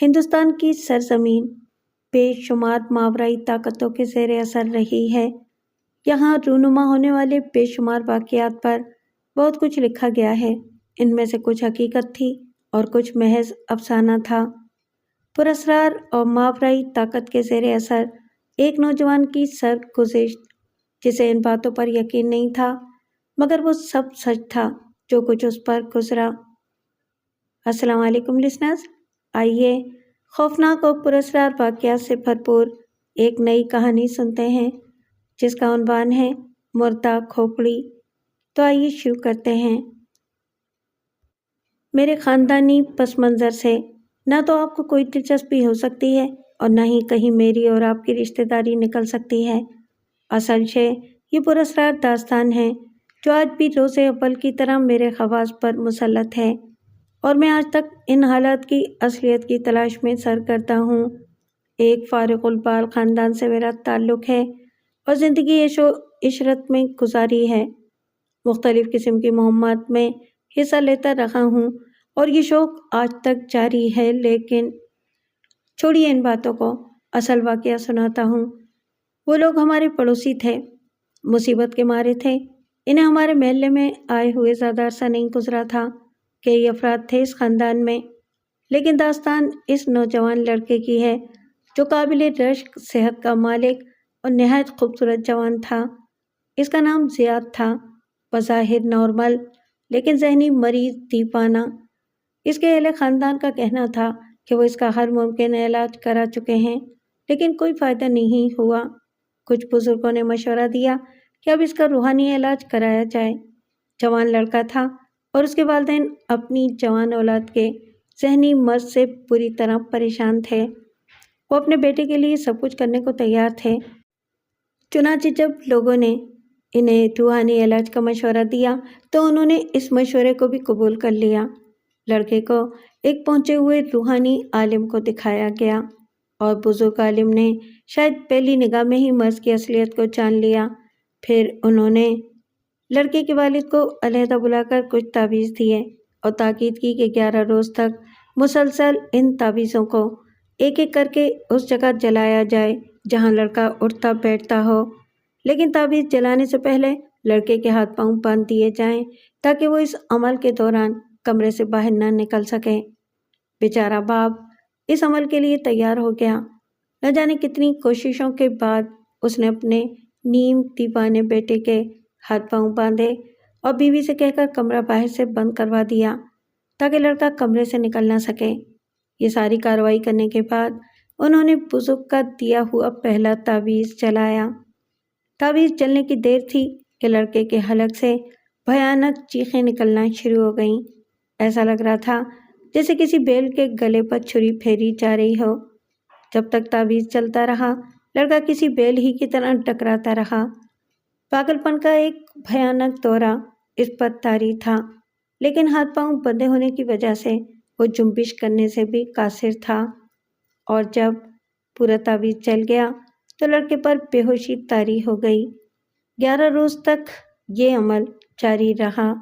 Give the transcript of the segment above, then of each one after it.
ہندوستان کی سرزمین بے شمار ماورائی طاقتوں کے زیر اثر رہی ہے۔ یہاں رونما ہونے والے بے شمار واقعات پر بہت کچھ لکھا گیا ہے۔ ان میں سے کچھ حقیقت تھی اور کچھ محض افسانہ تھا۔ پراسرار اور ماورائی طاقت کے زیر اثر ایک نوجوان کی سرگزشت جسے ان باتوں پر یقین نہیں تھا، مگر وہ سب سچ تھا جو کچھ اس پر گزرا۔ السلام علیکم لسنرز، آئیے خوفناک اور پراسرار واقعات سے بھرپور ایک نئی کہانی سنتے ہیں جس کا عنوان ہے مردہ کھوپڑی۔ تو آئیے شروع کرتے ہیں۔ میرے خاندانی پس منظر سے نہ تو آپ کو کوئی دلچسپی ہو سکتی ہے اور نہ ہی کہیں میری اور آپ کی رشتہ داری نکل سکتی ہے۔ اصل شے یہ پراسرار داستان ہے جو آج بھی روز اول کی طرح میرے خواص پر مسلط ہے، اور میں آج تک ان حالات کی اصلیت کی تلاش میں سرگرداں ہوں۔ ایک فارغ البال خاندان سے میرا تعلق ہے اور زندگی عیش و عشرت میں گزاری ہے۔ مختلف قسم کی مہمات میں حصہ لیتا رہا ہوں اور یہ شوق آج تک جاری ہے، لیکن چھوڑیے ان باتوں کو، اصل واقعہ سناتا ہوں۔ وہ لوگ ہمارے پڑوسی تھے، مصیبت کے مارے تھے۔ انہیں ہمارے محلے میں آئے ہوئے زیادہ عرصہ نہیں گزرا تھا۔ کئی افراد تھے اس خاندان میں، لیکن داستان اس نوجوان لڑکے کی ہے جو قابل رشک صحت کا مالک اور نہایت خوبصورت جوان تھا۔ اس کا نام زیاد تھا، بظاہر نارمل لیکن ذہنی مریض دیوانہ۔ اس کے اہل خاندان کا کہنا تھا کہ وہ اس کا ہر ممکن علاج کرا چکے ہیں، لیکن کوئی فائدہ نہیں ہوا۔ کچھ بزرگوں نے مشورہ دیا کہ اب اس کا روحانی علاج کرایا جائے۔ جوان لڑکا تھا اور اس کے والدین اپنی جوان اولاد کے ذہنی مرض سے بری طرح پریشان تھے۔ وہ اپنے بیٹے کے لیے سب کچھ کرنے کو تیار تھے۔ چنانچہ جب لوگوں نے انہیں روحانی علاج کا مشورہ دیا تو انہوں نے اس مشورے کو بھی قبول کر لیا۔ لڑکے کو ایک پہنچے ہوئے روحانی عالم کو دکھایا گیا اور بزرگ عالم نے شاید پہلی نگاہ میں ہی مرض کی اصلیت کو جان لیا۔ پھر انہوں نے لڑکے کے والد کو علیحدہ بلا کر کچھ تعویذ دیے اور تاکید کی کہ 11 روز تک مسلسل ان تعویذوں کو ایک ایک کر کے اس جگہ جلایا جائے جہاں لڑکا اٹھتا بیٹھتا ہو، لیکن تعویذ جلانے سے پہلے لڑکے کے ہاتھ پاؤں باندھ دیے جائیں تاکہ وہ اس عمل کے دوران کمرے سے باہر نہ نکل سکے۔ بیچارہ باپ اس عمل کے لیے تیار ہو گیا۔ نہ جانے کتنی کوششوں کے بعد اس نے اپنے نیم دیوانے بیٹے کے ہاتھ پاؤں باندھے اور بیوی سے کہہ کر کمرہ باہر سے بند کروا دیا تاکہ لڑکا کمرے سے نکل نہ سکے۔ یہ ساری کارروائی کرنے کے بعد انہوں نے بزرگ کا دیا ہوا پہلا تعویذ جلایا۔ تعویذ جلنے کی دیر تھی کہ لڑکے کے حلق سے بھیانک چیخیں نکلنا شروع ہو گئیں۔ ایسا لگ رہا تھا جیسے کسی بیل کے گلے پر چھری پھیری جا رہی ہو۔ جب تک تعویذ چلتا رہا لڑکا کسی بیل ہی کی طرح ٹکراتا رہا۔ پاگل پن کا ایک بھیانک دورہ اس پر طاری تھا، لیکن ہاتھ پاؤں بندھے ہونے کی وجہ سے وہ جنبش کرنے سے بھی قاصر تھا، اور جب پورا تعویذ چل گیا تو لڑکے پر بے ہوشی طاری ہو گئی۔ 11 روز تک یہ عمل جاری رہا۔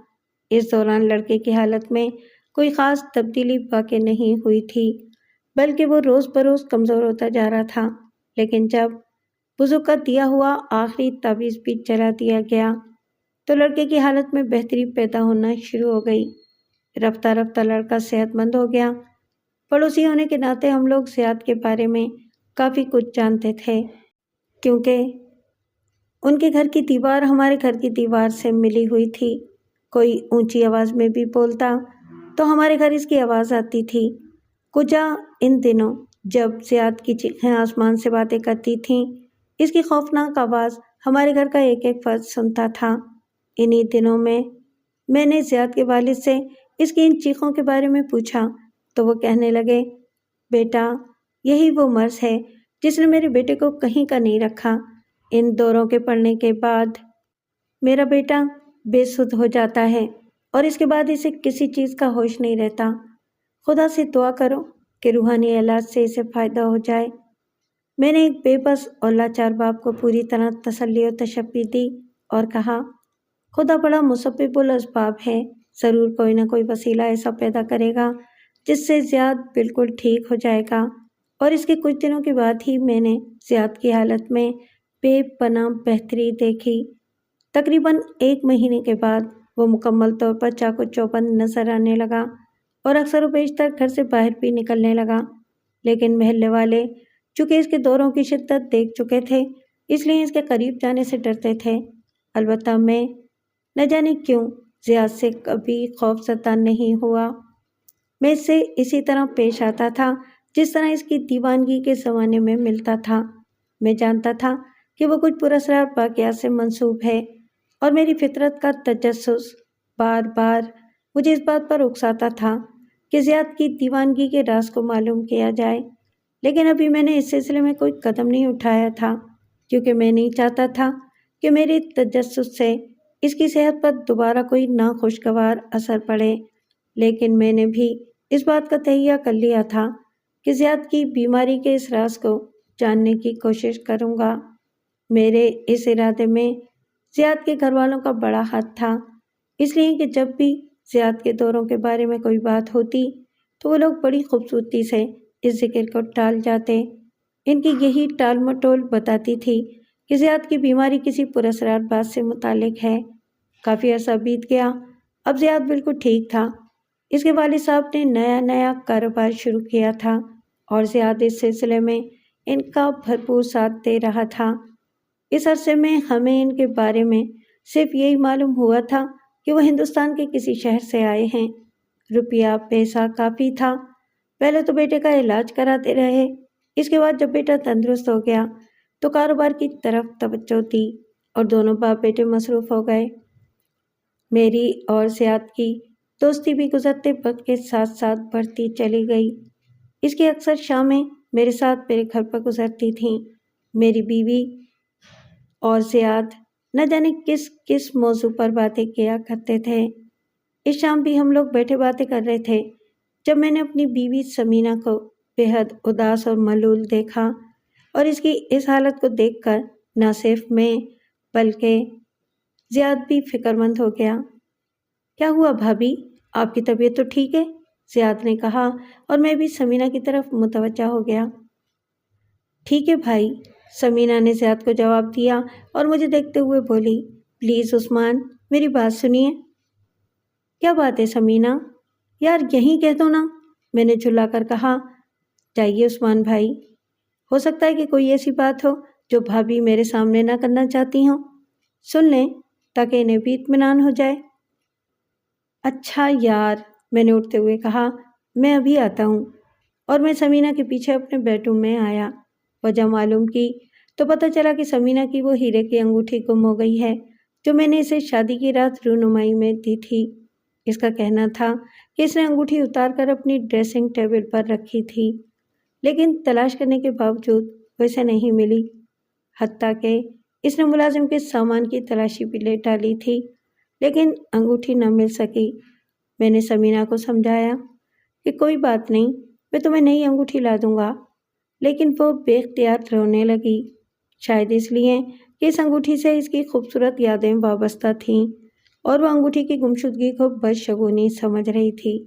اس دوران لڑکے کی حالت میں کوئی خاص تبدیلی واقع نہیں ہوئی تھی، بلکہ وہ روز بروز کمزور ہوتا جا رہا تھا۔ لیکن جب بزرگ کا دیا ہوا آخری تعویذ بھی جلا دیا گیا تو لڑکے کی حالت میں بہتری پیدا ہونا شروع ہو گئی۔ رفتہ رفتہ لڑکا صحت مند ہو گیا۔ پڑوسی ہونے کے ناطے ہم لوگ زیاد کے بارے میں کافی کچھ جانتے تھے، کیونکہ ان کے گھر کی دیوار ہمارے گھر کی دیوار سے ملی ہوئی تھی۔ کوئی اونچی آواز میں بھی بولتا تو ہمارے گھر اس کی آواز آتی تھی۔ کجا ان دنوں جب زیاد کی چیخیں آسمان سے باتیں کرتی تھیں، اس کی خوفناک آواز ہمارے گھر کا ایک ایک فرد سنتا تھا۔ انہی دنوں میں نے زیاد کے والد سے اس کی ان چیخوں کے بارے میں پوچھا تو وہ کہنے لگے، بیٹا یہی وہ مرض ہے جس نے میرے بیٹے کو کہیں کا نہیں رکھا۔ ان دوروں کے پڑنے کے بعد میرا بیٹا بے سدھ ہو جاتا ہے اور اس کے بعد اسے کسی چیز کا ہوش نہیں رہتا۔ خدا سے دعا کرو کہ روحانی علاج سے اسے فائدہ ہو جائے۔ میں نے ایک بے بس اور لاچار باپ کو پوری طرح تسلی و تشفی دی اور کہا، خدا بڑا مسبب الاسباب ہے، ضرور کوئی نہ کوئی وسیلہ ایسا پیدا کرے گا جس سے زیاد بالکل ٹھیک ہو جائے گا، اور اس کے کچھ دنوں کے بعد ہی میں نے زیاد کی حالت میں بے پناہ بہتری دیکھی۔ تقریباً 1 مہینے کے بعد وہ مکمل طور پر چاق و چوبند نظر آنے لگا اور اکثر و بیشتر گھر سے باہر بھی نکلنے لگا، لیکن محلے والے چونکہ اس کے دوروں کی شدت دیکھ چکے تھے، اس لیے اس کے قریب جانے سے ڈرتے تھے۔ البتہ میں نہ جانے کیوں زیاد سے کبھی خوف زدہ نہیں ہوا۔ میں اس سے اسی طرح پیش آتا تھا جس طرح اس کی دیوانگی کے زمانے میں ملتا تھا۔ میں جانتا تھا کہ وہ کچھ پراسرار واقعات سے منسوب ہے، اور میری فطرت کا تجسس بار بار مجھے اس بات پر اکساتا تھا کہ زیاد کی دیوانگی کے راز کو معلوم کیا جائے، لیکن ابھی میں نے اس سلسلے میں کوئی قدم نہیں اٹھایا تھا، کیونکہ میں نہیں چاہتا تھا کہ میری تجسس سے اس کی صحت پر دوبارہ کوئی ناخوشگوار اثر پڑے۔ لیکن میں نے بھی اس بات کا تہیہ کر لیا تھا کہ زیاد کی بیماری کے اس راز کو جاننے کی کوشش کروں گا۔ میرے اس ارادے میں زیاد کے گھر والوں کا بڑا ہاتھ تھا، اس لیے کہ جب بھی زیاد کے دوروں کے بارے میں کوئی بات ہوتی تو وہ لوگ بڑی خوبصورتی سے اس ذکر کو ٹال جاتے۔ ان کی یہی ٹال مٹول بتاتی تھی کہ زیاد کی بیماری کسی پراسرار بات سے متعلق ہے۔ کافی عرصہ بیت گیا، اب زیاد بالکل ٹھیک تھا۔ اس کے والد صاحب نے نیا کاروبار شروع کیا تھا، اور زیاد اس سلسلے میں ان کا بھرپور ساتھ دے رہا تھا۔ اس عرصے میں ہمیں ان کے بارے میں صرف یہی معلوم ہوا تھا کہ وہ ہندوستان کے کسی شہر سے آئے ہیں۔ روپیہ پیسہ کافی تھا۔ پہلے تو بیٹے کا علاج کراتے رہے، اس کے بعد جب بیٹا تندرست ہو گیا تو کاروبار کی طرف توجہ دی، اور دونوں باپ بیٹے مصروف ہو گئے۔ میری اور زیاد کی دوستی بھی گزرتے وقت کے ساتھ ساتھ بڑھتی چلی گئی۔ اس کی اکثر شامیں میرے ساتھ میرے گھر پر گزرتی تھیں۔ میری بیوی اور زیاد نہ جانے کس کس موضوع پر باتیں کیا کرتے تھے۔ اس شام بھی ہم لوگ بیٹھے باتیں کر رہے تھے جب میں نے اپنی بیوی سمینہ کو بے حد اداس اور ملول دیکھا، اور اس کی اس حالت کو دیکھ کر نہ صرف میں بلکہ زیاد بھی فکر مند ہو گیا۔ کیا ہوا بھابھی، آپ کی طبیعت تو ٹھیک ہے؟ زیاد نے کہا، اور میں بھی سمینہ کی طرف متوجہ ہو گیا۔ ٹھیک ہے بھائی، سمینہ نے زیاد کو جواب دیا اور مجھے دیکھتے ہوئے بولی، پلیز عثمان میری بات سنیے۔ کیا بات ہے سمینہ؟ یار یہیں کہہ دو نا، میں نے جھلا کر کہا۔ جائیے عثمان بھائی، ہو سکتا ہے کہ کوئی ایسی بات ہو جو بھابھی میرے سامنے نہ کرنا چاہتی ہوں، سن لیں تاکہ انہیں بھی اطمینان ہو جائے۔ اچھا یار، میں نے اٹھتے ہوئے کہا، میں ابھی آتا ہوں، اور میں سمینہ کے پیچھے اپنے بیڈ روم میں آیا۔ وجہ معلوم کی تو پتہ چلا کہ سمینہ کی وہ ہیرے کی انگوٹھی گم ہو گئی ہے جو میں نے اسے شادی کی رات رونمائی میں دی تھی۔ اس کا کہنا تھا کہ اس نے انگوٹھی اتار کر اپنی ڈریسنگ ٹیبل پر رکھی تھی، لیکن تلاش کرنے کے باوجود وہ اسے نہیں ملی، حتیٰ کہ اس نے ملازم کے سامان کی تلاشی بھی لے ڈالی تھی، لیکن انگوٹھی نہ مل سکی۔ میں نے سمینہ کو سمجھایا کہ کوئی بات نہیں، میں تمہیں نئی انگوٹھی لا دوں گا، لیکن وہ بے اختیار رونے لگی، شاید اس لیے کہ اس انگوٹھی سے اس کی خوبصورت یادیں وابستہ تھیں، اور وہ انگوٹھی کی گمشدگی کو بدشگونی سمجھ رہی تھی۔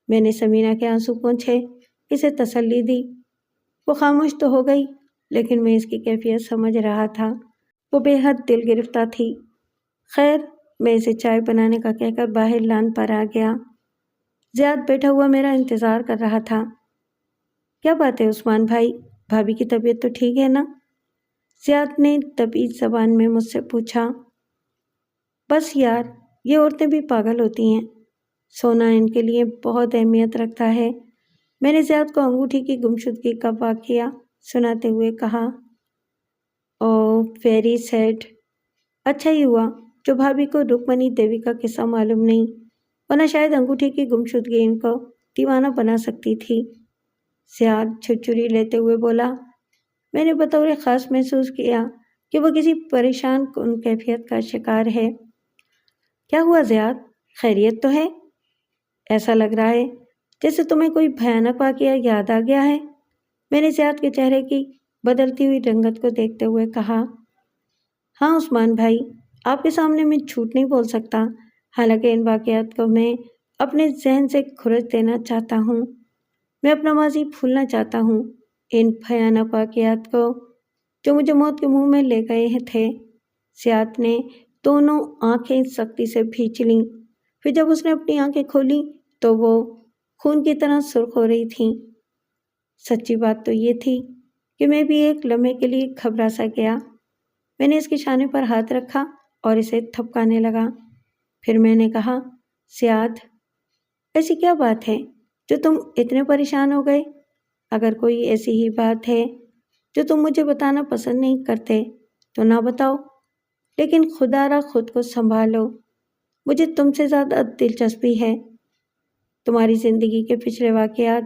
میں نے سمینہ کے آنسو پوچھے، اسے تسلی دی۔ وہ خاموش تو ہو گئی، لیکن میں اس کی کیفیت سمجھ رہا تھا، وہ بے حد دل گرفتہ تھی۔ خیر، میں اسے چائے بنانے کا کہہ کر باہر لان پر آ گیا۔ زیاد بیٹھا ہوا میرا انتظار کر رہا تھا۔ کیا بات ہے عثمان بھائی، بھابھی کی طبیعت تو ٹھیک ہے نا؟ زیاد نے دبی زبان میں مجھ سے پوچھا۔ بس یار، یہ عورتیں بھی پاگل ہوتی ہیں، سونا ان کے لیے بہت اہمیت رکھتا ہے، میں نے زیاد کو انگوٹھی کی گمشدگی کا واقعہ سناتے ہوئے کہا۔ اوہ ویری سیڈ، اچھا ہی ہوا جو بھابھی کو رکمنی دیوی کا قصہ معلوم نہیں، ورنہ شاید انگوٹھی کی گمشدگی ان کو دیوانہ بنا سکتی تھی۔ زیاد چھرچری لیتے ہوئے بولا۔ میں نے بطور خاص محسوس کیا کہ وہ کسی پریشان کن کیفیت کا شکار ہے۔ کیا ہوا زیاد، خیریت تو ہے؟ ایسا لگ رہا ہے جیسے تمہیں کوئی بھیانک واقعہ یاد آ گیا ہے، میں نے زیاد کے چہرے کی بدلتی ہوئی رنگت کو دیکھتے ہوئے کہا۔ ہاں عثمان بھائی، آپ کے سامنے میں جھوٹ نہیں بول سکتا، حالانکہ ان واقعات کو میں اپنے ذہن سے کھرچ دینا چاہتا ہوں۔ میں اپنا ماضی بھولنا چاہتا ہوں، ان بھیانک واقعات کو جو مجھے موت کے منہ میں لے گئے تھے۔ سیاد نے دونوں آنکھیں سختی سے بھینچ لیں، پھر جب اس نے اپنی آنکھیں کھولی تو وہ خون کی طرح سرخ ہو رہی تھیں۔ سچی بات تو یہ تھی کہ میں بھی ایک لمحے کے لیے گھبرا سا گیا۔ میں نے اس کے شانے پر ہاتھ رکھا اور اسے تھپکانے لگا۔ پھر میں نے کہا، سیاد، ایسی کیا بات ہے جو تم اتنے پریشان ہو گئے؟ اگر کوئی ایسی ہی بات ہے جو تم مجھے بتانا پسند نہیں کرتے تو نہ بتاؤ، لیکن خدا را خود کو سنبھالو۔ مجھے تم سے زیادہ دلچسپی ہے۔ تمہاری زندگی کے پچھلے واقعات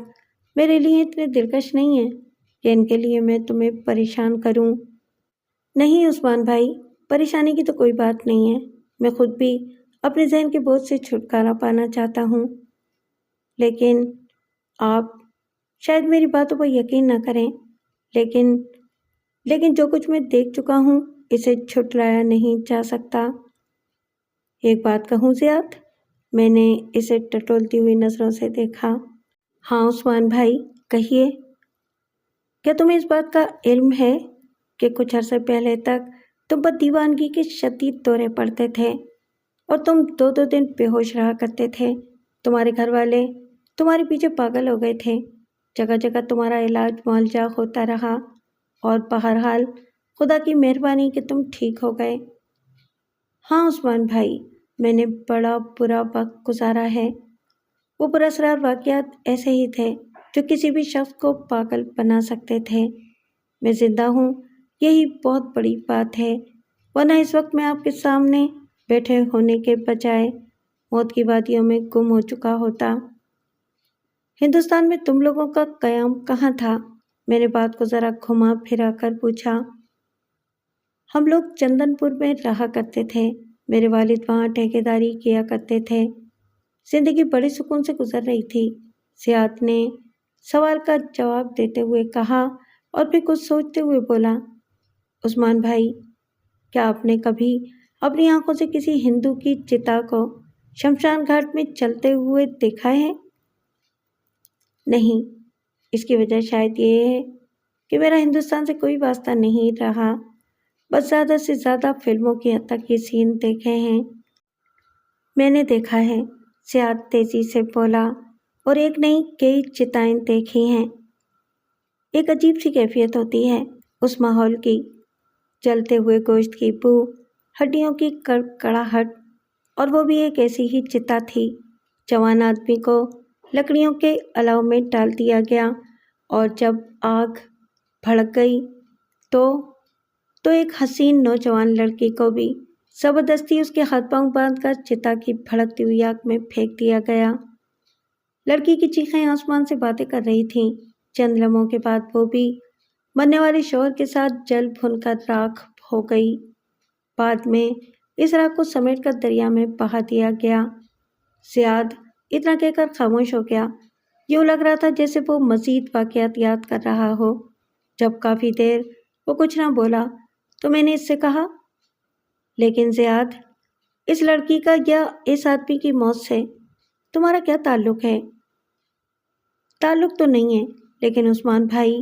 میرے لیے اتنے دلکش نہیں ہیں کہ ان کے لیے میں تمہیں پریشان کروں۔ نہیں عثمان بھائی، پریشانی کی تو کوئی بات نہیں ہے۔ میں خود بھی اپنے ذہن کے بوجھ سے چھٹکارا پانا چاہتا ہوں، لیکن آپ شاید میری باتوں پر یقین نہ کریں، لیکن جو کچھ میں دیکھ چکا ہوں اسے جھٹلایا نہیں جا سکتا۔ ایک بات کہوں زیاد؟ میں نے اسے ٹٹولتی ہوئی نظروں سے دیکھا۔ ہاں عثمان بھائی، کہیے۔ کیا تمہیں اس بات کا علم ہے کہ کچھ عرصے پہلے تک تم پر دیوانگی کے شدید دورے پڑتے تھے اور تم 2 دن بے ہوش رہا کرتے تھے؟ تمہارے گھر والے تمہارے پیچھے پاگل ہو گئے تھے۔ جگہ جگہ تمہارا علاج معالجہ ہوتا رہا اور بہرحال خدا کی مہربانی کہ تم ٹھیک ہو گئے۔ ہاں عثمان بھائی، میں نے بڑا برا وقت گزارا ہے۔ وہ پراسرار واقعات ایسے ہی تھے جو کسی بھی شخص کو پاگل بنا سکتے تھے۔ میں زندہ ہوں، یہی بہت بڑی بات ہے، ورنہ اس وقت میں آپ کے سامنے بیٹھے ہونے کے بجائے موت کی وادیوں میں گم ہو چکا ہوتا۔ ہندوستان میں تم لوگوں کا قیام کہاں تھا؟ میں نے بات کو ذرا گھما پھرا کر پوچھا۔ ہم لوگ چندن پور میں رہا کرتے تھے۔ میرے والد وہاں ٹھیکیداری کیا کرتے تھے۔ زندگی بڑے سکون سے گزر رہی تھی، سیاد نے سوال کا جواب دیتے ہوئے کہا اور پھر کچھ سوچتے ہوئے بولا، عثمان بھائی، کیا آپ نے کبھی اپنی آنکھوں سے کسی ہندو کی چتا کو شمشان گھاٹ میں چلتے ہوئے دیکھا ہے؟ نہیں، اس کی وجہ شاید یہ ہے کہ میرا ہندوستان سے کوئی واسطہ نہیں رہا، بس زیادہ سے زیادہ فلموں کی حد تک یہ سین دیکھے ہیں۔ میں نے دیکھا ہے، سیاد تیزی سے بولا، اور ایک نہیں کئی چتائیں دیکھی ہیں۔ ایک عجیب سی کیفیت ہوتی ہے اس ماحول کی، جلتے ہوئے گوشت کی بو، ہڈیوں کی کڑکڑاہٹ، اور وہ بھی ایک ایسی ہی چتا تھی۔ جوان آدمی کو لکڑیوں کے الاؤ میں ڈال دیا گیا اور جب آگ بھڑک گئی تو ایک حسین نوجوان لڑکی کو بھی زبردستی اس کے ہاتھ پاؤں باندھ کر چتا کی بھڑکتی ہوئی آگ میں پھینک دیا گیا۔ لڑکی کی چیخیں آسمان سے باتیں کر رہی تھیں۔ چند لمحوں کے بعد وہ بھی مرنے والے شوہر کے ساتھ جل بھن کر راکھ ہو گئی۔ بعد میں اس راکھ کو سمیٹ کر دریا میں بہا دیا گیا۔ سیاد اتنا کہہ کر خاموش ہو گیا۔ یوں لگ رہا تھا جیسے وہ مزید واقعات یاد کر رہا ہو۔ جب کافی دیر وہ کچھ نہ بولا تو میں نے اس سے کہا، لیکن زیاد، اس لڑکی کا یا اس آدمی کی موت سے تمہارا کیا تعلق ہے؟ تعلق تو نہیں ہے، لیکن عثمان بھائی،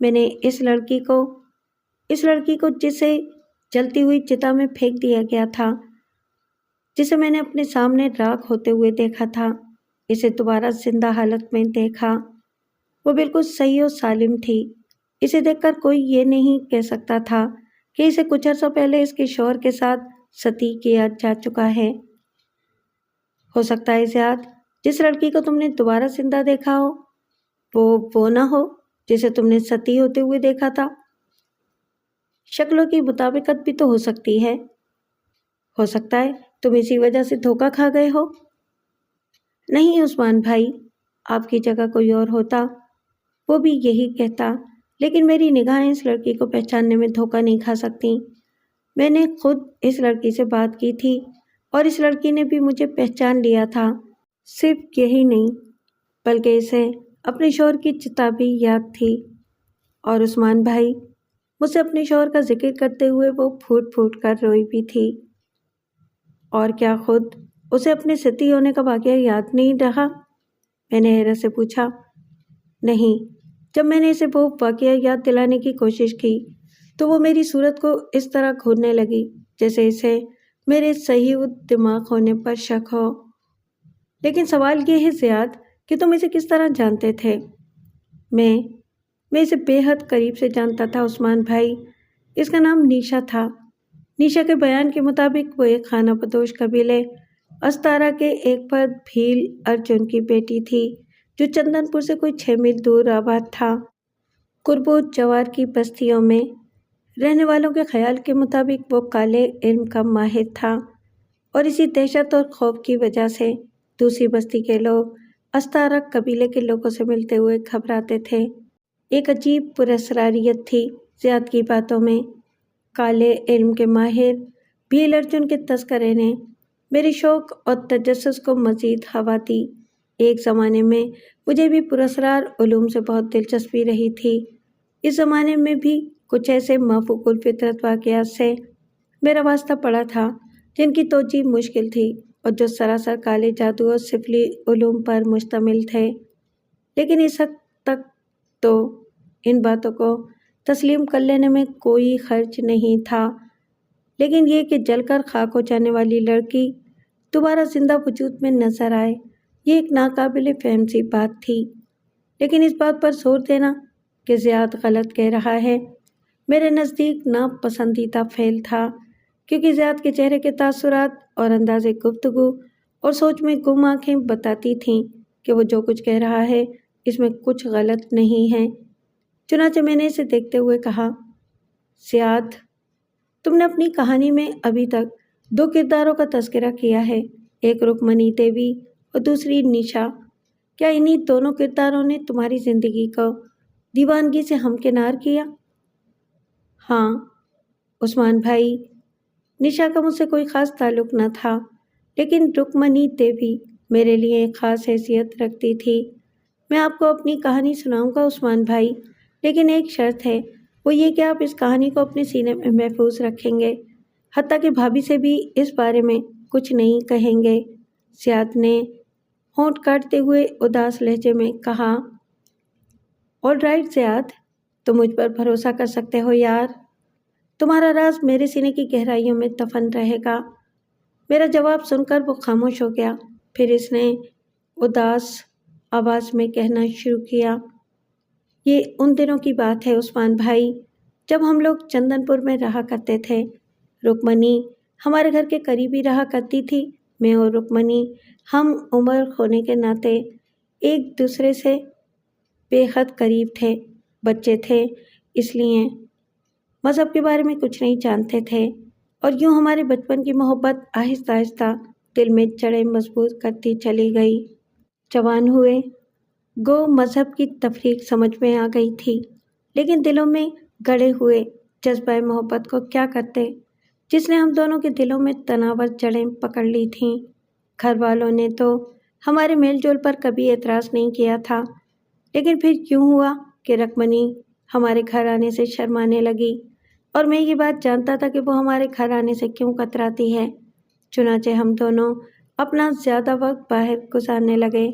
میں نے اس لڑکی کو جسے جلتی ہوئی چتا میں پھینک دیا گیا تھا، جسے میں نے اپنے سامنے راکھ ہوتے ہوئے دیکھا تھا، اسے دوبارہ زندہ حالت میں دیکھا۔ وہ بالکل صحیح و سالم تھی۔ اسے دیکھ کر کوئی یہ نہیں کہہ سکتا تھا کہ اسے کچھ عرصہ پہلے اس کے شوہر کے ساتھ ستی کیا جا چکا ہے۔ ہو سکتا ہے زیاد، جس لڑکی کو تم نے دوبارہ زندہ دیکھا ہو وہ نہ ہو جسے تم نے ستی ہوتے ہوئے دیکھا تھا۔ شکلوں کی مطابقت بھی تو ہو سکتی ہے۔ ہو سکتا ہے تم اسی وجہ سے دھوکہ کھا گئے ہو۔ نہیں عثمان بھائی، آپ کی جگہ کوئی اور ہوتا وہ بھی یہی کہتا، لیکن میری نگاہیں اس لڑکی کو پہچاننے میں دھوکہ نہیں کھا سکتی۔ میں نے خود اس لڑکی سے بات کی تھی اور اس لڑکی نے بھی مجھے پہچان لیا تھا۔ صرف یہی نہیں بلکہ اسے اپنے شوہر کی چتا بھی یاد تھی۔ اور عثمان بھائی، مجھ سے اپنے شوہر کا ذکر کرتے ہوئے وہ پھوٹ پھوٹ کر روئی بھی تھی۔ اور کیا خود اسے اپنے ستی ہونے کا واقعہ یاد نہیں رہا؟ میں نے حیرت سے پوچھا۔ نہیں، جب میں نے اسے وہ واقعہ یاد دلانے کی کوشش کی تو وہ میری صورت کو اس طرح گھورنے لگی جیسے اسے میرے صحیح دماغ ہونے پر شک ہو۔ لیکن سوال یہ ہے زیاد کہ تم اسے کس طرح جانتے تھے؟ میں اسے بے حد قریب سے جانتا تھا عثمان بھائی۔ اس کا نام نیشا تھا۔ نیشا کے بیان کے مطابق وہ ایک خانہ بدوش قبیلے استارا کے ایک فرد بھیل ارجن کی بیٹی تھی جو چندن پور سے کوئی 6 میل دور آباد تھا۔ قرب و جوار کی بستیوں میں رہنے والوں کے خیال کے مطابق وہ کالے علم کا ماہر تھا اور اسی دہشت اور خوف کی وجہ سے دوسری بستی کے لوگ استارا قبیلے کے لوگوں سے ملتے ہوئے گھبراتے تھے۔ ایک عجیب پراسراریت تھی زیاد کی باتوں میں۔ کالے علم کے ماہر بھیل ارجن کے تذکرے نے میرے شوق اور تجسس کو مزید ہوا دی۔ ایک زمانے میں مجھے بھی پراسرار علوم سے بہت دلچسپی رہی تھی۔ اس زمانے میں بھی کچھ ایسے مافوق الفطرت واقعات سے میرا واسطہ پڑا تھا جن کی توجیہ مشکل تھی اور جو سراسر کالے جادو اور سفلی علوم پر مشتمل تھے۔ لیکن اس حد تک تو ان باتوں کو تسلیم کر لینے میں کوئی خرچ نہیں تھا، لیکن یہ کہ جل کر خاک ہو جانے والی لڑکی دوبارہ زندہ وجود میں نظر آئے، یہ ایک ناقابل فہم سی بات تھی۔ لیکن اس بات پر زور دینا کہ زیاد غلط کہہ رہا ہے میرے نزدیک ناپسندیدہ فعل تھا، کیونکہ زیاد کے چہرے کے تاثرات اور انداز گفتگو اور سوچ میں گم آنکھیں بتاتی تھیں کہ وہ جو کچھ کہہ رہا ہے اس میں کچھ غلط نہیں ہے۔ چنانچہ میں نے اسے دیکھتے ہوئے کہا، زیاد، تم نے اپنی کہانی میں ابھی تک 2 کرداروں کا تذکرہ کیا ہے، ایک رکمنی دیوی اور دوسری نیشا۔ کیا انہی دونوں کرداروں نے تمہاری زندگی کو دیوانگی سے ہمکنار کیا؟ ہاں عثمان بھائی، نیشا کا مجھ سے کوئی خاص تعلق نہ تھا، لیکن رکمنی دیوی میرے لیے ایک خاص حیثیت رکھتی تھی۔ میں آپ کو اپنی کہانی سناؤں گا عثمان بھائی، لیکن ایک شرط ہے، وہ یہ کہ آپ اس کہانی کو اپنے سینے میں محفوظ رکھیں گے، حتیٰ کہ بھابھی سے بھی اس بارے میں کچھ نہیں کہیں گے۔ زیاد نے ہونٹ کاٹتے ہوئے اداس لہجے میں کہا، آل رائٹ زیاد، تم مجھ پر بھروسہ کر سکتے ہو یار، تمہارا راز میرے سینے کی گہرائیوں میں دفن رہے گا۔ میرا جواب سن کر وہ خاموش ہو گیا، پھر اس نے اداس آواز میں کہنا شروع کیا، یہ ان دنوں کی بات ہے عثمان بھائی جب ہم لوگ چندن پور میں رہا کرتے تھے۔ رکمنی ہمارے گھر کے قریب ہی رہا کرتی تھی۔ میں اور رکمنی ہم عمر ہونے کے ناطے ایک دوسرے سے بے حد قریب تھے، بچے تھے اس لیے مذہب کے بارے میں کچھ نہیں جانتے تھے، اور یوں ہمارے بچپن کی محبت آہستہ آہستہ دل میں جڑیں مضبوط کرتی چلی گئی۔ جوان ہوئے گو مذہب کی تفریق سمجھ میں آ گئی تھی، لیکن دلوں میں گڑے ہوئے جذبہ محبت کو کیا کرتے جس نے ہم دونوں کے دلوں میں تناور جڑیں پکڑ لی تھیں۔ گھر والوں نے تو ہمارے میل جول پر کبھی اعتراض نہیں کیا تھا، لیکن پھر کیوں ہوا کہ رکمنی ہمارے گھر آنے سے شرمانے لگی، اور میں یہ بات جانتا تھا کہ وہ ہمارے گھر آنے سے کیوں کتراتی ہے۔ چنانچہ ہم دونوں اپنا زیادہ وقت باہر گزارنے لگے۔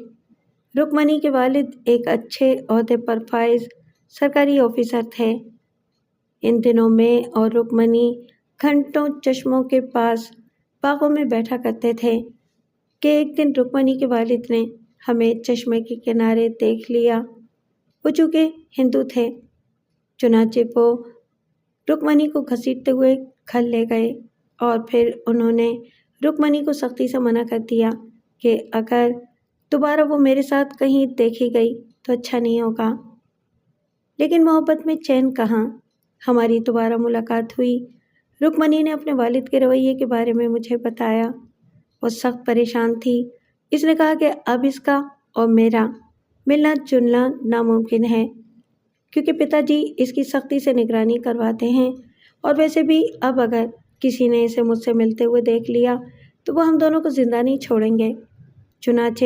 رکمنی کے والد ایک اچھے عہدے پر فائز سرکاری آفیسر تھے۔ ان دنوں میں اور رکمنی گھنٹوں چشموں کے پاس باغوں میں بیٹھا کرتے تھے کہ ایک دن رکمنی کے والد نے ہمیں چشمے کے کنارے دیکھ لیا۔ وہ چونکہ ہندو تھے، چنانچہ وہ رکمنی کو گھسیٹتے ہوئے گھر لے گئے، اور پھر انہوں نے رکمنی کو سختی سے منع کر دیا کہ اگر دوبارہ وہ میرے ساتھ کہیں دیکھی گئی تو اچھا نہیں ہوگا۔ لیکن محبت میں چین کہاں، ہماری دوبارہ ملاقات ہوئی۔ رکمنی نے اپنے والد کے رویے کے بارے میں مجھے بتایا۔ وہ سخت پریشان تھی۔ اس نے کہا کہ اب اس کا اور میرا ملنا جلنا ناممکن ہے، کیونکہ پتا جی اس کی سختی سے نگرانی کرواتے ہیں، اور ویسے بھی اب اگر کسی نے اسے مجھ سے ملتے ہوئے دیکھ لیا تو وہ ہم دونوں کو زندہ نہیں چھوڑیں گے۔ چنانچہ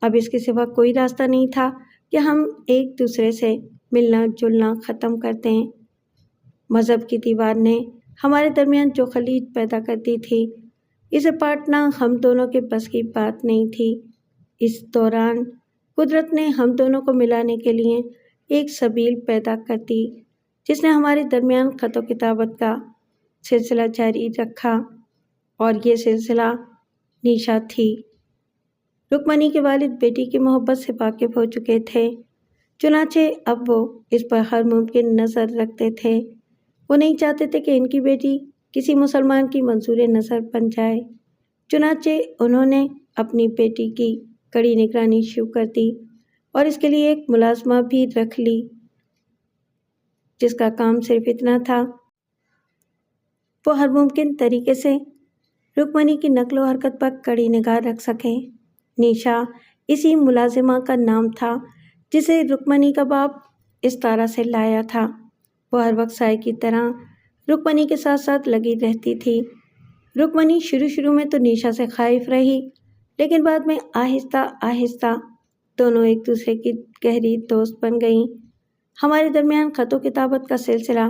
اب اس کے سوا کوئی راستہ نہیں تھا کہ ہم ایک دوسرے سے ملنا جلنا ختم کر دیں۔ مذہب کی دیوار نے ہمارے درمیان جو خلیج پیدا کر دی تھی، اسے پاٹنا ہم دونوں کے بس کی بات نہیں تھی۔ اس دوران قدرت نے ہم دونوں کو ملانے کے لیے ایک سبیل پیدا کر دی، جس نے ہمارے درمیان خط و کتابت کا سلسلہ جاری رکھا، اور یہ سلسلہ نیشا تھی۔ رکمنی کے والد بیٹی کی محبت سے واقف ہو چکے تھے، چنانچہ اب وہ اس پر ہر ممکن نظر رکھتے تھے۔ وہ نہیں چاہتے تھے کہ ان کی بیٹی کسی مسلمان کی منظور نظر بن جائے، چنانچہ انہوں نے اپنی بیٹی کی کڑی نگرانی شروع کر دی اور اس کے لیے ایک ملازمہ بھی رکھ لی، جس کا کام صرف اتنا تھا، وہ ہر ممکن طریقے سے رکمنی کی نقل و حرکت پر کڑی نگاہ رکھ سکے۔ نیشا اسی ملازمہ کا نام تھا جسے رکمنی کا باپ اس طرح سے لایا تھا۔ وہ ہر وقت سائے کی طرح رکمنی کے ساتھ ساتھ لگی رہتی تھی۔ رکمنی شروع میں تو نیشا سے خائف رہی، لیکن بعد میں آہستہ آہستہ دونوں ایک دوسرے کی گہری دوست بن گئیں۔ ہمارے درمیان خط و کتابت کا سلسلہ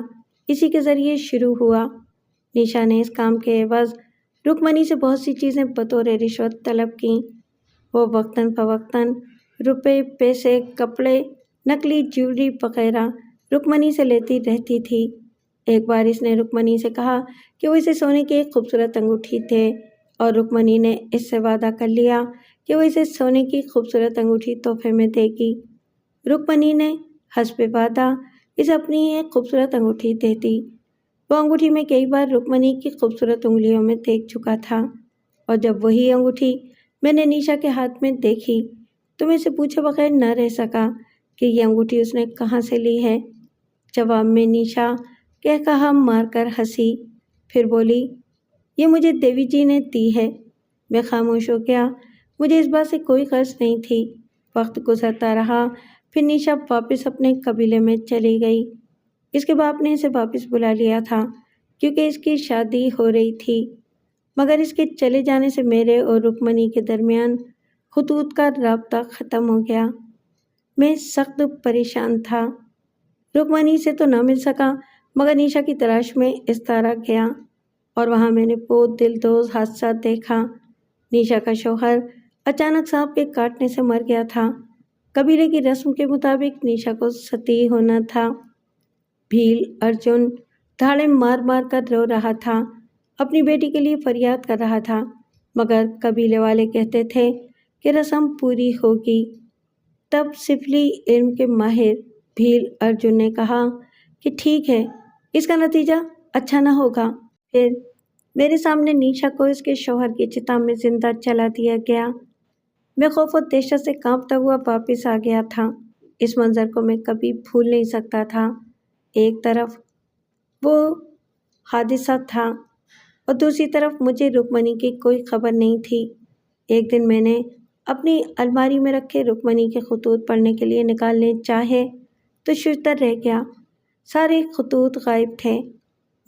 اسی کے ذریعے شروع ہوا۔ نیشا نے اس کام کے عوض رکمنی سے بہت سی چیزیں بطور رشوت طلب کیں۔ وہ وقتاً فوقتاً روپے، پیسے، کپڑے، نقلی جیولری وغیرہ رکمنی سے لیتی رہتی تھی۔ ایک بار اس نے رکمنی سے کہا کہ وہ اسے سونے کی ایک خوبصورت انگوٹھی دے، اور رکمنی نے اس سے وعدہ کر لیا کہ وہ اسے سونے کی خوبصورت انگوٹھی تحفے میں دے گی۔ رکمنی نے حسب وعدہ اسے اپنی ایک خوبصورت انگوٹھی دے دی۔ وہ انگوٹھی میں کئی بار رکمنی کی خوبصورت انگلیوں میں دیکھ چکا تھا، اور جب وہی انگوٹھی میں نے نیشا کے ہاتھ میں دیکھی تو میں اسے پوچھے بغیر نہ رہ سکا کہ یہ انگوٹھی اس نے کہاں سے لی ہے۔ جواب میں نیشا کہا مار کر ہنسی، پھر بولی، یہ مجھے دیوی جی نے دی ہے۔ میں خاموش ہو گیا، مجھے اس بات سے کوئی غرض نہیں تھی۔ وقت گزرتا رہا، پھر نیشا واپس اپنے قبیلے میں چلی گئی۔ اس کے باپ نے اسے واپس بلا لیا تھا کیونکہ اس کی شادی ہو رہی تھی، مگر اس کے چلے جانے سے میرے اور رکمنی کے درمیان خطوط کا رابطہ ختم ہو گیا۔ میں سخت پریشان تھا۔ رکمنی سے تو نہ مل سکا، مگر نیشا کی تلاش میں اس طرح گیا، اور وہاں میں نے بہت دل دوز حادثہ دیکھا۔ نیشا کا شوہر اچانک سانپ کے کاٹنے سے مر گیا تھا۔ قبیلے کی رسم کے مطابق نیشا کو ستی ہونا تھا۔ بھیل ارجن دھاڑے مار مار کر رو رہا تھا، اپنی بیٹی کے لیے فریاد کر رہا تھا، مگر قبیلے والے کہتے تھے کہ رسم پوری ہوگی۔ تب سفلی علم کے ماہر بھیل ارجن نے کہا کہ ٹھیک ہے، اس کا نتیجہ اچھا نہ ہوگا۔ پھر میرے سامنے نیشا کو اس کے شوہر کی چتا میں زندہ جلا دیا گیا۔ میں خوف و دہشت سے کانپتا ہوا واپس آ گیا تھا۔ اس منظر کو میں کبھی بھول نہیں سکتا تھا۔ ایک طرف وہ حادثہ تھا اور دوسری طرف مجھے رکمنی کی کوئی خبر نہیں تھی۔ ایک دن میں نے اپنی الماری میں رکھے رکمنی کے خطوط پڑھنے کے لیے نکالنے چاہے تو ششدر رہ گیا۔ سارے خطوط غائب تھے۔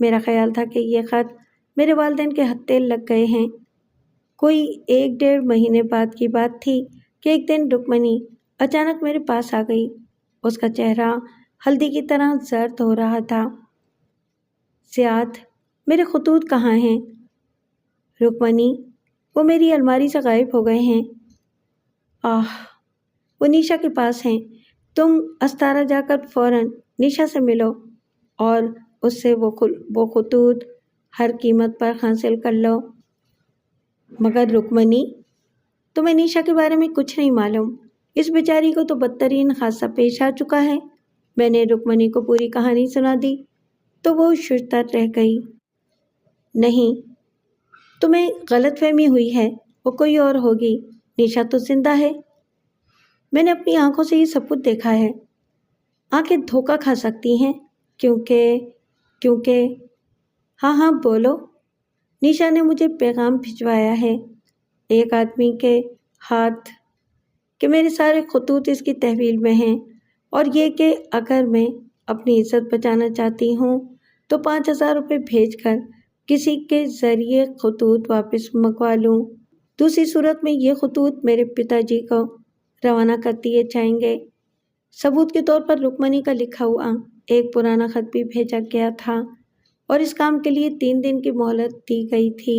میرا خیال تھا کہ یہ خط میرے والدین کے ہتھے لگ گئے ہیں۔ کوئی 1-1.5 مہینے بعد کی بات تھی کہ ایک دن رکمنی اچانک میرے پاس آ گئی۔ اس کا چہرہ ہلدی کی طرح زرد ہو رہا تھا۔ زیاد، میرے خطوط کہاں ہیں؟ رکمنی، وہ میری الماری سے غائب ہو گئے ہیں۔ وہ نیشا کے پاس ہیں۔ تم استارا جا کر فوراً نیشا سے ملو اور اس سے وہ خطوط ہر قیمت پر حاصل کر لو۔ مگر رکمنی، تمہیں نیشا کے بارے میں کچھ نہیں معلوم۔ اس بیچاری کو تو بدترین حادثہ پیش آ چکا ہے۔ میں نے رکمنی کو پوری کہانی سنا دی تو وہ ششدر رہ گئی۔ نہیں، تمہیں غلط فہمی ہوئی ہے، وہ کوئی اور ہوگی۔ نیشا تو زندہ ہے۔ میں نے اپنی آنکھوں سے یہ سب کچھ دیکھا ہے۔ آنکھیں دھوکہ کھا سکتی ہیں کیونکہ ہاں بولو۔ نیشا نے مجھے پیغام بھجوایا ہے ایک آدمی کے ہاتھ کہ میرے سارے خطوط اس کی تحویل میں ہیں، اور یہ کہ اگر میں اپنی عزت بچانا چاہتی ہوں تو 5000 روپے بھیج کر کسی کے ذریعے خطوط واپس منگوا لوں۔ دوسری صورت میں یہ خطوط میرے پتا جی کو روانہ کر دیے جائیں گے۔ ثبوت کے طور پر رکمنی کا لکھا ہوا ایک پرانا خط بھی بھیجا گیا تھا، اور اس کام کے لیے 3 دن کی مہلت دی گئی تھی۔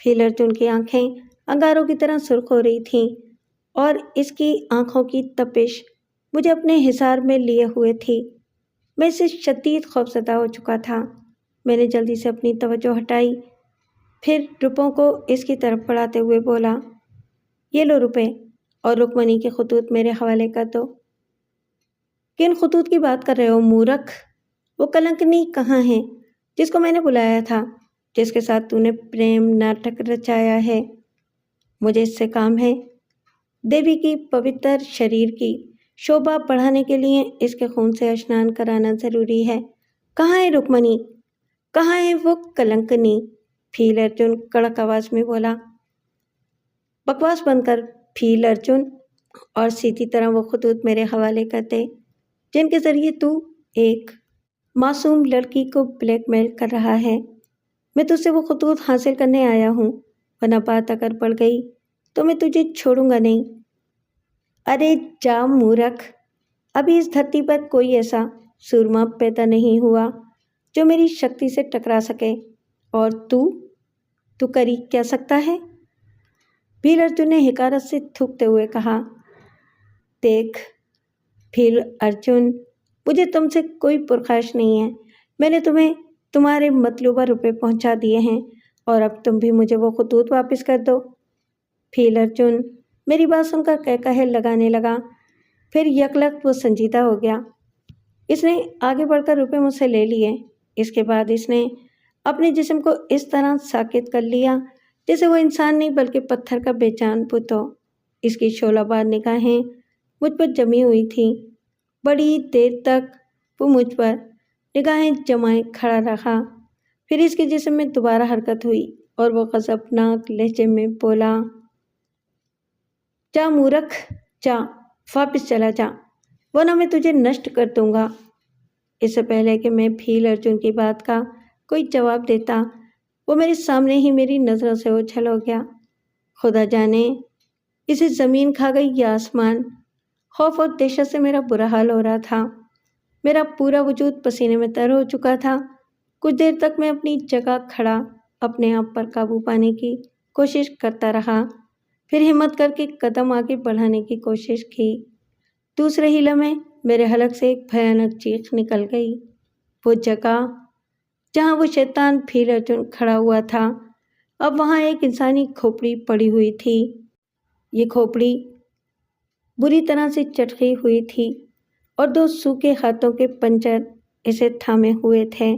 فیل ارجن کی آنکھیں انگاروں کی طرح سرخ ہو رہی تھیں اور اس کی آنکھوں کی تپش مجھے اپنے حصار میں لیے ہوئے تھی۔ میں اس سے شدید خوفزدہ ہو چکا تھا۔ میں نے جلدی سے اپنی توجہ ہٹائی، پھر روپوں کو اس کی طرف بڑھاتے ہوئے بولا، یہ لو روپے اور رکمنی کے خطوط میرے حوالے کر دو۔ کن خطوط کی بات کر رہے ہو مورکھ؟ وہ کلنکنی کہاں ہے جس کو میں نے بلایا تھا، جس کے ساتھ تو نے پریم ناٹک رچایا ہے؟ مجھے اس سے کام ہے۔ دیوی کی پوتر شریر کی شوبھا بڑھانے کے لیے اس کے خون سے اشنان کرانا ضروری ہے۔ کہاں ہے رکمنی؟ کہاں ہے وہ کلنکنی؟ فیل ارجن کڑک آواز میں بولا۔ بکواس بند کر فیل ارجن، اور سیدھی طرح وہ خطوط میرے حوالے کر دے جن کے ذریعے تو ایک معصوم لڑکی کو بلیک میل کر رہا ہے۔ میں تجھ سے وہ خطوط حاصل کرنے آیا ہوں، ورنہ بات اگر بڑھ گئی تو میں تجھے چھوڑوں گا نہیں۔ ارے جا مورکھ، ابھی اس دھرتی پر کوئی ایسا سورما پیدا نہیں ہوا جو میری شکتی سے ٹکرا سکے، اور تو کر ہی کیا سکتا ہے؟ فیل ارجن نے حقارت سے تھوکتے ہوئے کہا۔ دیکھ فیل ارجن، مجھے تم سے کوئی پرخاش نہیں ہے۔ میں نے تمہیں تمہارے مطلوبہ روپے پہنچا دیے ہیں اور اب تم بھی مجھے وہ خطوط واپس کر دو۔ فیل ارجن میری بات سن کر قہقہے لگانے لگا، پھر یکلخت وہ سنجیدہ ہو گیا۔ اس نے آگے بڑھ کر روپے مجھ سے لے لیے۔ اس کے بعد اس نے اپنے جسم کو اس طرح ساکت کر لیا جیسے وہ انسان نہیں بلکہ پتھر کا بے جان بت ہو۔ اس کی شعلہ بار نگاہیں مجھ پر جمی ہوئی تھیں۔ بڑی دیر تک وہ مجھ پر نگاہیں جمائے کھڑا رہا، پھر اس کے جسم میں دوبارہ حرکت ہوئی اور وہ غضبناک لہجے میں بولا، جا مورکھ جا، واپس چلا جا، ورنہ میں تجھے نشٹ کر دوں گا۔ اس سے پہلے کہ میں فیل ارجن کی بات کا کوئی جواب دیتا، وہ میرے سامنے ہی میری نظروں سے اوجھل ہو گیا۔ خدا جانے اسے زمین کھا گئی یا آسمان۔ خوف اور دہشت سے میرا برا حال ہو رہا تھا۔ میرا پورا وجود پسینے میں تر ہو چکا تھا۔ کچھ دیر تک میں اپنی جگہ کھڑا اپنے آپ پر قابو پانے کی کوشش کرتا رہا، پھر ہمت کر کے قدم آگے بڑھانے کی کوشش کی۔ دوسرے ہی لمحے میرے حلق سے ایک بھیانک چیخ نکل گئی۔ وہ جگہ جہاں وہ شیطان فیل ارجن کھڑا ہوا تھا، اب وہاں ایک انسانی کھوپڑی پڑی ہوئی تھی۔ یہ کھوپڑی بری طرح سے چٹکی ہوئی تھی اور دو سوکھے ہاتھوں کے پنجر اسے تھامے ہوئے تھے۔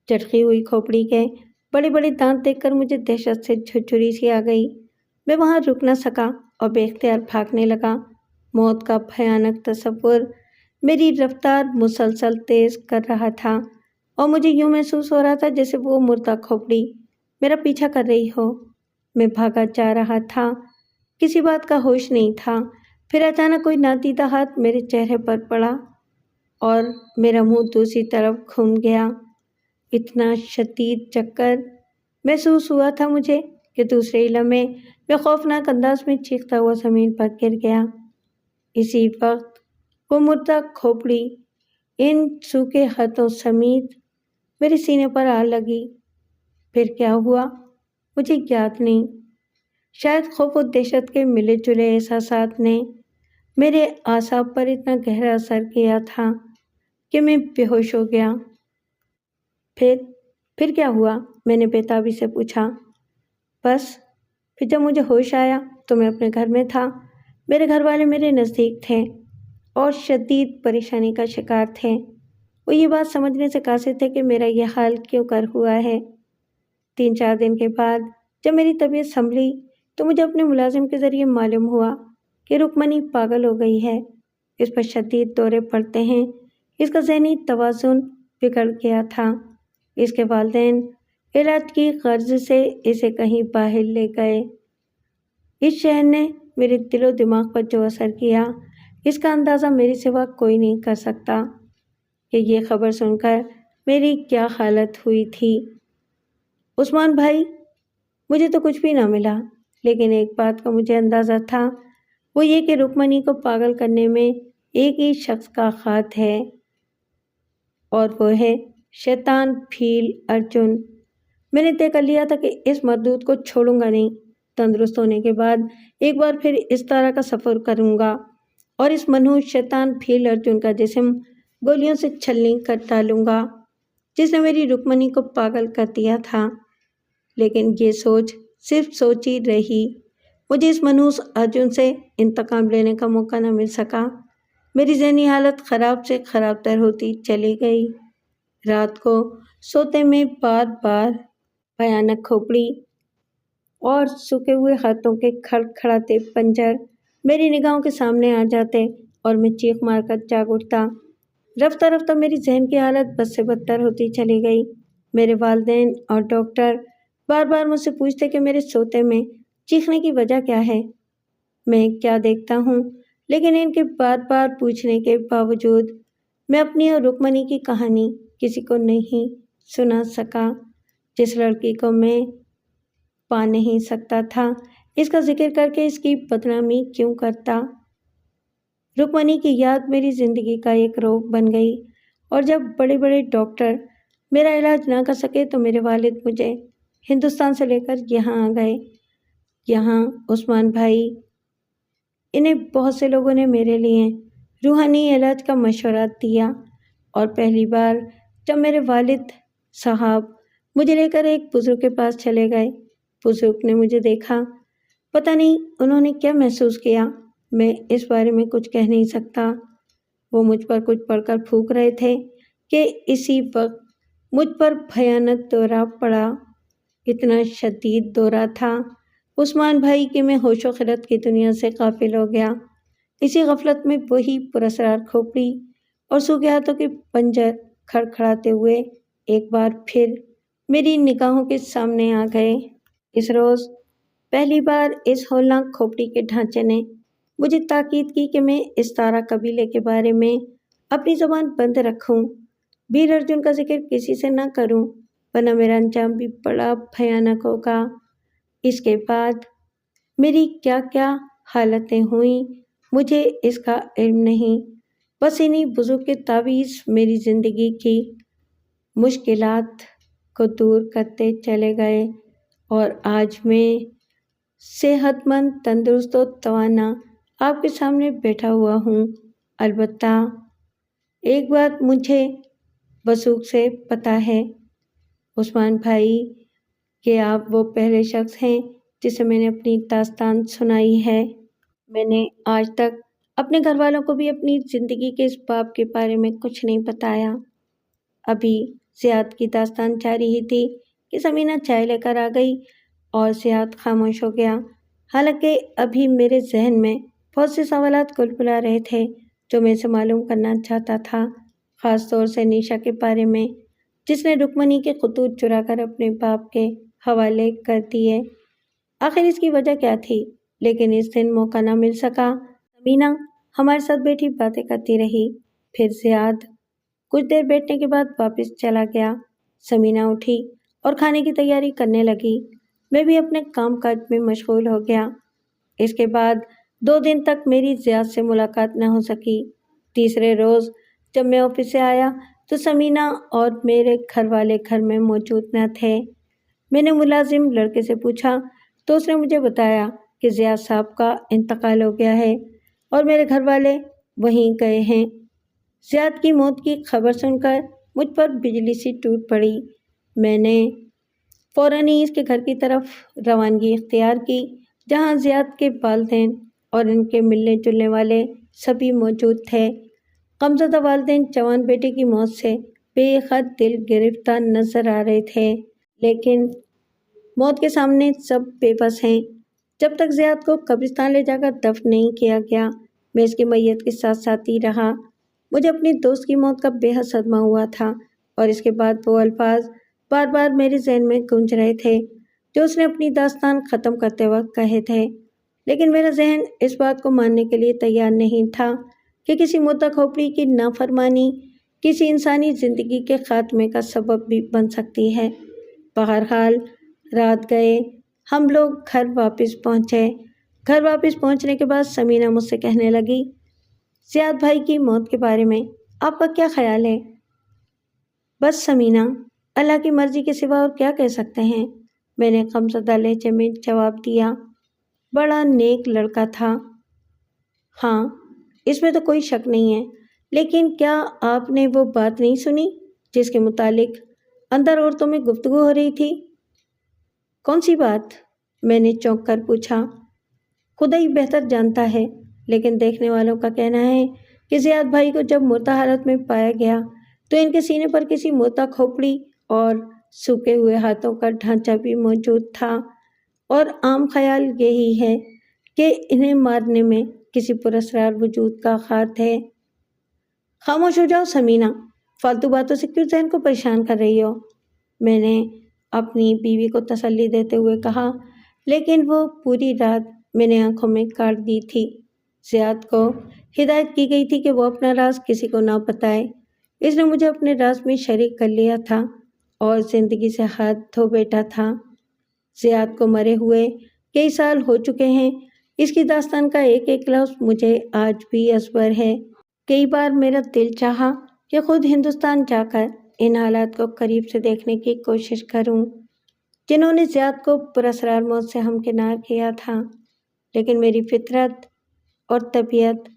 چٹکی ہوئی کھوپڑی کے بڑے بڑے دانت دیکھ کر مجھے دہشت سے جھرجھری سی آ گئی۔ میں وہاں رک نہ سکا اور بے اختیار بھاگنے لگا۔ موت کا بھیانک تصور میری رفتار مسلسل تیز کر رہا تھا اور مجھے یوں محسوس ہو رہا تھا جیسے وہ مردہ کھوپڑی میرا پیچھا کر رہی ہو۔ میں بھاگا جا رہا تھا، کسی بات کا ہوش نہیں تھا۔ پھر اچانک کوئی نادیدہ ہاتھ میرے چہرے پر پڑا اور میرا منہ دوسری طرف گھوم گیا۔ اتنا شدید چکر محسوس ہوا تھا مجھے کہ دوسرے ہی لمحے میں خوفناک انداز میں چیختا ہوا زمین پر گر گیا۔ اسی وقت وہ مردہ کھوپڑی ان سوکھے ہاتھوں سمیت میرے سینے پر آ لگی۔ پھر کیا ہوا مجھے یاد نہیں۔ شاید خوف و دہشت کے ملے جلے احساسات نے میرے اعصاب پر اتنا گہرا اثر کیا تھا کہ میں بے ہوش ہو گیا۔ پھر کیا ہوا؟ میں نے بےتابی سے پوچھا۔ بس پھر جب مجھے ہوش آیا تو میں اپنے گھر میں تھا۔ میرے گھر والے میرے نزدیک تھے اور شدید پریشانی کا شکار تھے۔ وہ یہ بات سمجھنے سے قاصر تھے کہ میرا یہ حال کیوں کر ہوا ہے۔ 3-4 دن کے بعد جب میری طبیعت سنبھلی تو مجھے اپنے ملازم کے ذریعے معلوم ہوا کہ رکمنی پاگل ہو گئی ہے۔ اس پر شدید دورے پڑتے ہیں۔ اس کا ذہنی توازن بگڑ گیا تھا۔ اس کے والدین علاج کی غرض سے اسے کہیں باہر لے گئے۔ اس شہر نے میرے دل و دماغ پر جو اثر کیا، اس کا اندازہ میرے سوا کوئی نہیں کر سکتا کہ یہ خبر سن کر میری کیا حالت ہوئی تھی۔ عثمان بھائی، مجھے تو کچھ بھی نہ ملا، لیکن ایک بات کا مجھے اندازہ تھا، وہ یہ کہ رکمنی کو پاگل کرنے میں ایک ہی شخص کا ہاتھ ہے، اور وہ ہے شیطان فیل ارجن۔ میں نے طے کر لیا تھا کہ اس مردود کو چھوڑوں گا نہیں۔ تندرست ہونے کے بعد ایک بار پھر اس طرح کا سفر کروں گا اور اس منحوس شیطان بھیل ارجن کا جسم گولیوں سے چھلنی کر ڈالوں گا جس نے میری رکمنی کو پاگل کر دیا تھا۔ لیکن یہ سوچ صرف سوچ ہی رہی، مجھے اس منحوس ارجن سے انتقام لینے کا موقع نہ مل سکا۔ میری ذہنی حالت خراب سے خراب تر ہوتی چلی گئی۔ رات کو سوتے میں بار بار بھیانک کھوپڑی اور سوکھے ہوئے ہاتھوں کے کھڑکھڑاتے پنجر میری نگاہوں کے سامنے آ جاتے اور میں چیخ مار کر جاگ اٹھتا۔ رفتہ رفتہ میری ذہن کی حالت بد سے بدتر ہوتی چلی گئی۔ میرے والدین اور ڈاکٹر بار بار مجھ سے پوچھتے کہ میرے سوتے میں چیخنے کی وجہ کیا ہے، میں کیا دیکھتا ہوں، لیکن ان کے بار بار پوچھنے کے باوجود میں اپنی اور رکمنی کی کہانی کسی کو نہیں سنا سکا۔ جس لڑکی کو میں پا نہیں سکتا تھا، اس کا ذکر کر کے اس کی بدنامی کیوں کرتا؟ رکمنی کی یاد میری زندگی کا ایک روگ بن گئی، اور جب بڑے بڑے ڈاکٹر میرا علاج نہ کر سکے تو میرے والد مجھے ہندوستان سے لے کر یہاں آ گئے۔ یہاں عثمان بھائی، انہیں بہت سے لوگوں نے میرے لیے روحانی علاج کا مشورہ دیا، اور پہلی بار جب میرے والد صاحب مجھے لے کر ایک بزرگ کے پاس چلے گئے، بزرگ نے مجھے دیکھا، پتہ نہیں انہوں نے کیا محسوس کیا، میں اس بارے میں کچھ کہہ نہیں سکتا۔ وہ مجھ پر کچھ پڑھ کر پھونک رہے تھے کہ اسی وقت مجھ پر بھیانک دورہ پڑا۔ اتنا شدید دورہ تھا عثمان بھائی کہ میں ہوش و خرد کی دنیا سے غافل ہو گیا۔ اسی غفلت میں وہی پراسرار کھوپڑی اور سوکھے ہاتھوں کے پنجر کھڑکھڑاتے ہوئے ایک بار پھر میری نگاہوں کے سامنے آ گئے۔ اس روز پہلی بار اس ہولناک کھوپڑی کے ڈھانچے نے مجھے تاکید کی کہ میں اس تارا قبیلے کے بارے میں اپنی زبان بند رکھوں، بیر ارجن کا ذکر کسی سے نہ کروں، ورنہ میرا انجام بھی بڑا بھیانک ہوگا۔ اس کے بعد میری کیا کیا حالتیں ہوئیں مجھے اس کا علم نہیں، بس انہی بزرگ کے تعویذ میری زندگی کی مشکلات کو دور کرتے چلے گئے، اور آج میں صحت مند، تندرست و توانا آپ کے سامنے بیٹھا ہوا ہوں۔ البتہ ایک بات مجھے وثوق سے پتہ ہے عثمان بھائی، کہ آپ وہ پہلے شخص ہیں جسے میں نے اپنی داستان سنائی ہے۔ میں نے آج تک اپنے گھر والوں کو بھی اپنی زندگی کے اس باب کے بارے میں کچھ نہیں بتایا۔ ابھی زیاد کی داستان جاری ہی تھی کہ سمینہ چائے لے کر آ گئی اور زیاد خاموش ہو گیا، حالانکہ ابھی میرے ذہن میں بہت سے سوالات گل بلا رہے تھے جو میں سے معلوم کرنا چاہتا تھا، خاص طور سے نیشا کے بارے میں، جس نے رکمنی کے خطوط چرا کر اپنے باپ کے حوالے کر دیے۔ آخر اس کی وجہ کیا تھی؟ لیکن اس دن موقع نہ مل سکا۔ سمینہ ہمارے ساتھ بیٹھی باتیں کرتی رہی، پھر زیاد کچھ دیر بیٹھنے کے بعد واپس چلا گیا۔ سمینہ اٹھی اور کھانے کی تیاری کرنے لگی، میں بھی اپنے کام کاج میں مشغول ہو گیا۔ اس کے بعد 2 دن تک میری زیاد سے ملاقات نہ ہو سکی۔ تیسرے روز جب میں آفس سے آیا تو سمینہ اور میرے گھر والے گھر میں موجود نہ تھے۔ میں نے ملازم لڑکے سے پوچھا تو اس نے مجھے بتایا کہ زیاد صاحب کا انتقال ہو گیا ہے اور میرے گھر والے وہیں گئے ہیں۔ زیاد کی موت کی خبر سن کر مجھ پر بجلی سی ٹوٹ پڑی۔ میں نے فوراً ہی اس کے گھر کی طرف روانگی اختیار کی، جہاں زیاد کے والدین اور ان کے ملنے جلنے والے سبھی موجود تھے۔ غمزدہ والدین جوان بیٹے کی موت سے بے حد دل گرفتہ نظر آ رہے تھے، لیکن موت کے سامنے سب بے بس ہیں۔ جب تک زیاد کو قبرستان لے جا کر دفن نہیں کیا گیا، میں اس کی میت کے ساتھ ساتھ ہی رہا۔ مجھے اپنی دوست کی موت کا بے حد صدمہ ہوا تھا، اور اس کے بعد وہ الفاظ بار بار میرے ذہن میں گونج رہے تھے جو اس نے اپنی داستان ختم کرتے وقت کہے تھے، لیکن میرا ذہن اس بات کو ماننے کے لیے تیار نہیں تھا کہ کسی مردہ کھوپڑی کی نافرمانی کسی انسانی زندگی کے خاتمے کا سبب بھی بن سکتی ہے۔ بہرحال رات گئے، ہم لوگ گھر واپس پہنچے۔ گھر واپس پہنچنے کے بعد سمینہ مجھ سے کہنے لگی، زیاد بھائی کی موت کے بارے میں آپ کا کیا خیال ہے؟ بس سمینہ، اللہ کی مرضی کے سوا اور کیا کہہ سکتے ہیں؟ میں نے غمزدہ لہجے میں جواب دیا۔ بڑا نیک لڑکا تھا۔ ہاں، اس میں تو کوئی شک نہیں ہے، لیکن کیا آپ نے وہ بات نہیں سنی جس کے متعلق اندر عورتوں میں گفتگو ہو رہی تھی؟ کون سی بات؟ میں نے چونک کر پوچھا۔ خدا ہی بہتر جانتا ہے، لیکن دیکھنے والوں کا کہنا ہے کہ زیاد بھائی کو جب مردہ حالت میں پایا گیا تو ان کے سینے پر کسی مردہ کھوپڑی اور سوکھے ہوئے ہاتھوں کا ڈھانچہ بھی موجود تھا، اور عام خیال یہی ہے کہ انہیں مارنے میں کسی پراسرار وجود کا ہاتھ ہے۔ خاموش ہو جاؤ سمینہ، فالتو باتوں سے کیوں ذہن کو پریشان کر رہی ہو؟ میں نے اپنی بیوی کو تسلی دیتے ہوئے کہا، لیکن وہ پوری رات میں نے آنکھوں میں کاٹ دی تھی۔ زیاد کو ہدایت کی گئی تھی کہ وہ اپنا راز کسی کو نہ بتائے۔ اس نے مجھے اپنے راز میں شریک کر لیا تھا اور زندگی سے ہاتھ دھو بیٹھا تھا۔ زیاد کو مرے ہوئے کئی سال ہو چکے ہیں۔ اس کی داستان کا ایک ایک لفظ مجھے آج بھی ازبر ہے۔ کئی بار میرا دل چاہا کہ خود ہندوستان جا کر ان حالات کو قریب سے دیکھنے کی کوشش کروں جنہوں نے زیاد کو پراسرار موت سے ہمکنار کیا تھا، لیکن میری فطرت اور طبیعت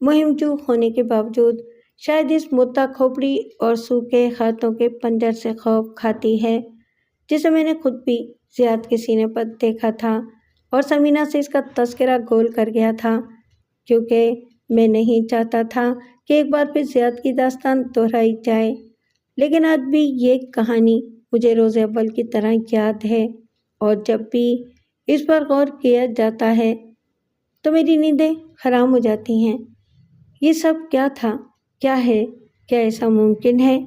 مہم جو ہونے کے باوجود شاید اس مردہ کھوپڑی اور سوکھے ہاتھوں کے پنجر سے خوف کھاتی ہے، جسے میں نے خود بھی زیاد کے سینے پر دیکھا تھا اور سمینہ سے اس کا تذکرہ گول کر گیا تھا، کیونکہ میں نہیں چاہتا تھا کہ ایک بار پھر زیاد کی داستان دہرائی جائے۔ لیکن آج بھی یہ کہانی مجھے روز اول کی طرح یاد ہے، اور جب بھی اس پر غور کیا جاتا ہے تو میری نیندیں حرام ہو جاتی ہیں۔ یہ سب کیا تھا؟ کیا ہے؟ کیا ایسا ممکن ہے